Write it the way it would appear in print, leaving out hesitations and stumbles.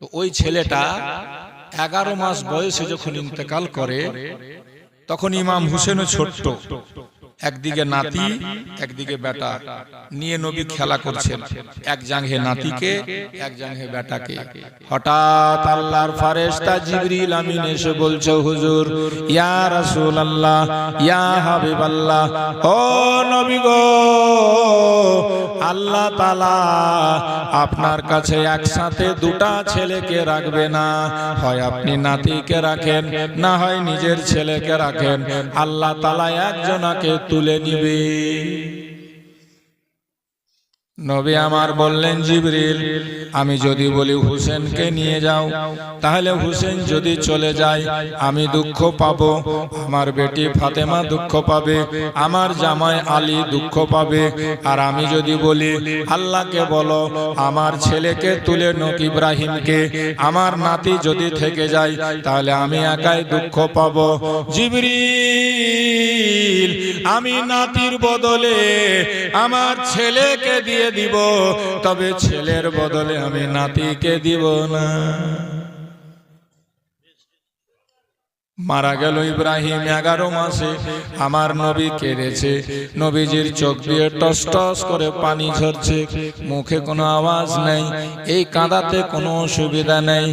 তো ওই ছেলেটা 11 মাস বয়সে যখন ইন্তেকাল করে তখন ইমাম হুসেনও ছোট্ট, একদিকে নাতি একদিকে বেটা নিয়ে নবী খেলা করছেন, এক জাঙ্ঘে নাতিকে এক জাঙ্ঘে বেটাকে। হঠাৎ আল্লাহর ফেরেশতা জিবরিল আমিন এসে বলছে, হুজুর, ইয়া রাসূলুল্লাহ, ইয়া হাবিবাল্লাহ, ও নবী গো, আল্লাহ তাআলা আপনার কাছে একসাথে দুটা ছেলেকে রাখবে না, হয় আপনি নাতিকে রাখেন, না হয় নিজের ছেলেকে রাখেন, আল্লাহ তাআলা একজনকে তুলে নিবে। নবী আমার বললেন, জিবরিল, আমি যদি বলি হুসেনকে নিয়ে যাও, তাহলে হুসেন যদি চলে যায় আমি দুঃখ পাবো, আমার বেটি ফাতেমা দুঃখ পাবে, আমার জামাই আলী দুঃখ পাবে। আর আমি যদি বলি আল্লাহকে বলো আমার ছেলেকে তুলে নোক ইব্রাহিমকে, আমার নাতি যদি থেকে যায় তাহলে আমি একাই দুঃখ পাবো। জিবরিল, আমি নাতির বদলে আমার ছেলেকে দিয়ে দিব, তবে ছেলের বদলে আমি নাতিকে দিব না। মারা গেল ইব্রাহিম 11 মাসে, আমার নবী কেঁদেছে, নবীজির চোখ দিয়ে টস টস করে পানি ঝরছে, মুখে কোনো আওয়াজ নেই, এই কাঁদাতে কোনো অসুবিধা নেই।